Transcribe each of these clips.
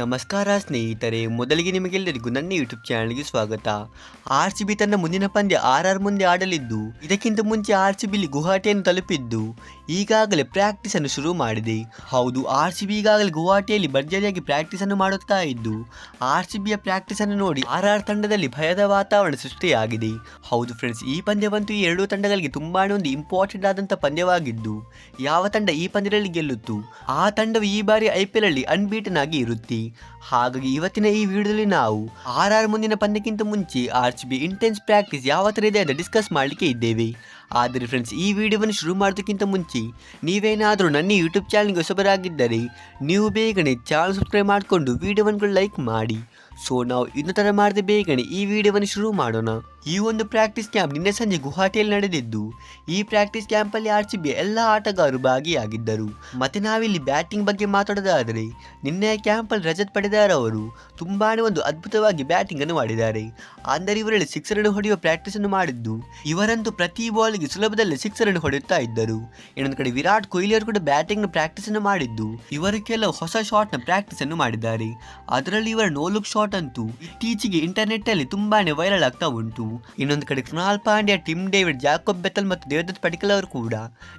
ನಮಸ್ಕಾರ ಸ್ನೇಹಿತರೆ, ಮೊದಲಿಗೆ ನಿಮಗೆಲ್ಲರಿಗೂ ನನ್ನ ಯೂಟ್ಯೂಬ್ ಚಾನಲ್ಗೆ ಸ್ವಾಗತ. RCB ತನ್ನ ಮುಂದಿನ ಪಂದ್ಯ RR ಮುಂದೆ ಆಡಲಿದ್ದು, ಇದಕ್ಕಿಂತ ಮುಂಚೆ RCB ಗುವಾಹಟಿಯನ್ನು ತಲುಪಿದ್ದು ಈಗಾಗಲೇ ಪ್ರಾಕ್ಟೀಸ್ ಅನ್ನು ಶುರು ಮಾಡಿದೆ. ಹೌದು, RCB ಈಗಾಗಲೇ ಗುವಾಹಟಿಯಲ್ಲಿ ಭರ್ಜರಿಯಾಗಿ ಪ್ರಾಕ್ಟೀಸ್ ಅನ್ನು ಮಾಡುತ್ತಾ ಇದ್ದು, RCBಯ ಪ್ರಾಕ್ಟೀಸ್ ಅನ್ನು ನೋಡಿ RR ತಂಡದಲ್ಲಿ ಭಯದ ವಾತಾವರಣ ಸೃಷ್ಟಿಯಾಗಿದೆ. ಹೌದು ಫ್ರೆಂಡ್ಸ್, ಈ ಪಂದ್ಯವಂತೂ ಈ ಎರಡೂ ತಂಡಗಳಿಗೆ ತುಂಬಾನೇ ಒಂದು ಇಂಪಾರ್ಟೆಂಟ್ ಆದಂಥ ಪಂದ್ಯವಾಗಿದ್ದು, ಯಾವ ತಂಡ ಈ ಪಂದ್ಯದಲ್ಲಿ ಗೆಲ್ಲುತ್ತು ಆ ತಂಡವು ಈ ಬಾರಿ IPL ಅಲ್ಲಿ ಅನ್ಬೀಟನ್ ಆಗಿ ಇರುತ್ತೆ. ಹಾಗಾಗಿ ಇವತ್ತಿನ ಈ ವಿಡಿಯೋದಲ್ಲಿ ನಾವು RR ಮುಂದಿನ ಪಂದ್ಯಕ್ಕಿಂತ ಮುಂಚೆ RCB ಇಂಟೆನ್ಸ್ ಪ್ರಾಕ್ಟೀಸ್ ಯಾವ ಥರ ಇದೆ ಅಂತ ಡಿಸ್ಕಸ್ ಮಾಡಲಿಕ್ಕೆ ಇದ್ದೇವೆ. ಆದರೆ ಫ್ರೆಂಡ್ಸ್, ಈ ವಿಡಿಯೋವನ್ನು ಶುರು ಮಾಡೋದಕ್ಕಿಂತ ಮುಂಚೆ ನೀವೇನಾದರೂ ನನ್ನ ಯೂಟ್ಯೂಬ್ ಚಾನಲ್ಗೆ ಹೊಸಬರಾಗಿದ್ದರೆ ನೀವು ಬೇಗನೆ ಚಾನಲ್ ಸಬ್ಸ್ಕ್ರೈಬ್ ಮಾಡಿಕೊಂಡು ವಿಡಿಯೋವನ್ನು ಲೈಕ್ ಮಾಡಿ. ಸೊ ನಾವು ಇನ್ನು ಥರ ಮಾಡದೆ ಬೇಗನೆ ಈ ವಿಡಿಯೋವನ್ನು ಶುರು ಮಾಡೋಣ. ಈ ಒಂದು ಪ್ರಾಕ್ಟೀಸ್ ಕ್ಯಾಂಪ್ ನಿನ್ನೆ ಸಂಜೆ ಗುವಾಹಟಿಯಲ್ಲಿ ನಡೆದಿದ್ದು, ಈ ಪ್ರಾಕ್ಟೀಸ್ ಕ್ಯಾಂಪಲ್ಲಿ RCB ಎಲ್ಲ ಆಟಗಾರರು ಭಾಗಿಯಾಗಿದ್ದರು. ಮತ್ತೆ ನಾವಿಲ್ಲಿ ಬ್ಯಾಟಿಂಗ್ ಬಗ್ಗೆ ಮಾತಾಡೋದಾದರೆ, ನಿನ್ನೆಯ ಕ್ಯಾಂಪಲ್ಲಿ ರಜತ್ ಪಡೆದಾರ್ ಅವರು ತುಂಬಾನೇ ಒಂದು ಅದ್ಭುತವಾಗಿ ಬ್ಯಾಟಿಂಗ್ ಅನ್ನು ಮಾಡಿದ್ದಾರೆ. ಅಂದರೆ ಇವರಲ್ಲಿ ಸಿಕ್ಸರ್ ಅನ್ನು ಹೊಡೆಯುವ ಪ್ರಾಕ್ಟೀಸ್ ಅನ್ನು ಮಾಡಿದ್ದು, ಇವರಂತೂ ಪ್ರತಿ ಬಾಲ್ಗೆ ಸುಲಭದಲ್ಲಿ ಸಿಕ್ಸರ್ ಅನ್ನು ಹೊಡೆಯುತ್ತಾ ಇದ್ದರು. ಇನ್ನೊಂದು ಕಡೆ ವಿರಾಟ್ ಕೊಹ್ಲಿ ಅವರು ಕೂಡ ಬ್ಯಾಟಿಂಗ್ ನ ಪ್ರಾಕ್ಟೀಸ್ ಅನ್ನು ಮಾಡಿದ್ದು, ಇವರು ಕೆಲವು ಹೊಸ ಶಾಟ್ ನ ಪ್ರಾಕ್ಟೀಸ್ ಅನ್ನು ಮಾಡಿದ್ದಾರೆ. ಅದರಲ್ಲಿ ಇವರ ನೋ ಲುಕ್ ಶಾಟ್ ಅಂತೂ ಇತ್ತೀಚೆಗೆ ಇಂಟರ್ನೆಟ್ ಅಲ್ಲಿ ತುಂಬಾನೇ ವೈರಲ್ ಆಗ್ತಾ ಉಂಟು. ಇನ್ನೊಂದು ಕಡೆ Krunal Pandya, Tim David, Jacob Bethell ಮತ್ತು ದೇವದತ್ ಪಡಿಕ್ಕಲ್ ಅವರು ಕೂಡ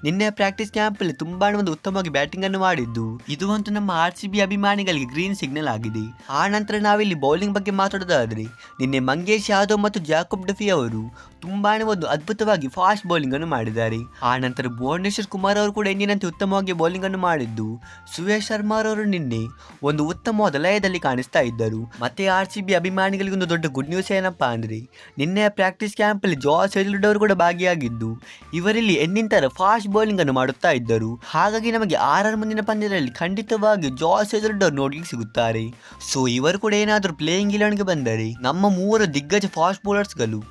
ನಿನ್ನೆ ಪ್ರಾಕ್ಟೀಸ್ ಕ್ಯಾಂಪ್ ಅಲ್ಲಿ ತುಂಬಾನೇ ಒಂದು ಉತ್ತಮವಾಗಿ ಬ್ಯಾಟಿಂಗ್ ಅನ್ನು ಮಾಡಿದ್ದು, ಇದು ಅಂತೂ ನಮ್ಮ RCB ಅಭಿಮಾನಿಗಳಿಗೆ ಗ್ರೀನ್ ಸಿಗ್ನಲ್ ಆಗಿದೆ. ಆ ನಂತರ ನಾವಿಲ್ಲಿ ಬೌಲಿಂಗ್ ಬಗ್ಗೆ ಮಾತಾಡೋದಾದ್ರೆ, ನಿನ್ನೆ ಮಂಗೇಶ್ ಯಾದವ್ ಮತ್ತು ಜಾಕೋಬ್ ಡಫಿ ಅವರು ತುಂಬಾನೇ ಒಂದು ಅದ್ಭುತವಾಗಿ ಫಾಸ್ಟ್ ಬೌಲಿಂಗ್ ಅನ್ನು ಮಾಡಿದ್ದಾರೆ. ಆ ನಂತರ ಭುವನೇಶ್ವರ್ ಕುಮಾರ್ ಅವರು ಕೂಡ ಎಂದಿನಂತೆ ಉತ್ತಮವಾಗಿ ಬೌಲಿಂಗ್ ಅನ್ನು ಮಾಡಿದ್ದು, ಸುಯೇಶ್ ಶರ್ಮಾ ಅವರು ನಿನ್ನೆ ಒಂದು ಉತ್ತಮವಾದ ಲಯದಲ್ಲಿ ಕಾಣಿಸ್ತಾ ಇದ್ದರು. ಮತ್ತೆ RCB ಅಭಿಮಾನಿಗಳಿಗೆ ಒಂದು ದೊಡ್ಡ ಗುಡ್ ನ್ಯೂಸ್ ಏನಪ್ಪಾ ಅಂದ್ರೆ, ನಿನ್ನೆ ಪ್ರಾಕ್ಟೀಸ್ ಕ್ಯಾಂಪ್ ಅಲ್ಲಿ ಜಾಸ್ ಹೇಜಲ್ವುಡ್ ಅವರು ಕೂಡ ಭಾಗಿಯಾಗಿದ್ದು, ಇವರಲ್ಲಿ ಎಂದಿನ ತರ ಫಾಸ್ಟ್ ಬೌಲಿಂಗ್ ಅನ್ನು ಮಾಡುತ್ತಾ ಇದ್ದರು. ಹಾಗಾಗಿ ನಮಗೆ RR ಮುಂದಿನ ಪಂದ್ಯದಲ್ಲಿ ಖಂಡಿತವಾಗಿ ಜಾಸ್ ಹೇಜಲ್ವುಡ್ ಅವರು ನೋಡ್ಲಿಕ್ಕೆ ಸಿಗುತ್ತಾರೆ. ಸೊ ಇವರು ಕೂಡ ಏನಾದರೂ ಪ್ಲೇಯಿಂಗ್ 11ಗೆ ಬಂದರೆ ನಮ್ಮ ಮೂವರು ದಿಗ್ಗಜ ಫಾಸ್ಟ್ ಬೌಲರ್ಸ್ ಗಳು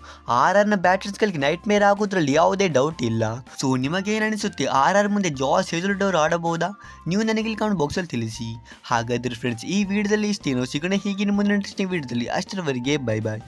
RR ನ ಬ್ಯಾಟರ್ಸ್ ಗಳಿಗೆ ನೈಟ್ ಮೇರ್ ಆಗೋದ್ರಲ್ಲಿ ಯಾವುದೇ ಡೌಟ್ ಇಲ್ಲ. ಸೊ ನಿಮಗೇನಿಸುತ್ತೆ, RR ಮುಂದೆ ಜಾಸ್ ಹೇಜಲ್ವುಡ್ ಅವರು ಆಡಬಹುದಾ? ನೀವು ನನಗೆ ಇಲ್ಲಿ ಕಾಮೆಂಟ್ ಬಾಕ್ಸ್ ಅಲ್ಲಿ ತಿಳಿಸಿ. ಹಾಗಾದ್ರೆ ಫ್ರೆಂಡ್ಸ್, ಈ ವಿಡಿಯೋದಲ್ಲಿ ಇಷ್ಟೇನೋ, ಸಿಗೋಣ ಹೀಗಿನ ಮುಂದಿನ ಇಂಟ್ರೆಸ್ಟಿಂಗ್ ವಿಡಿಯೋದಲ್ಲಿ. ಅಷ್ಟರವರೆಗೆ ಬೈ ಬಾಯ್.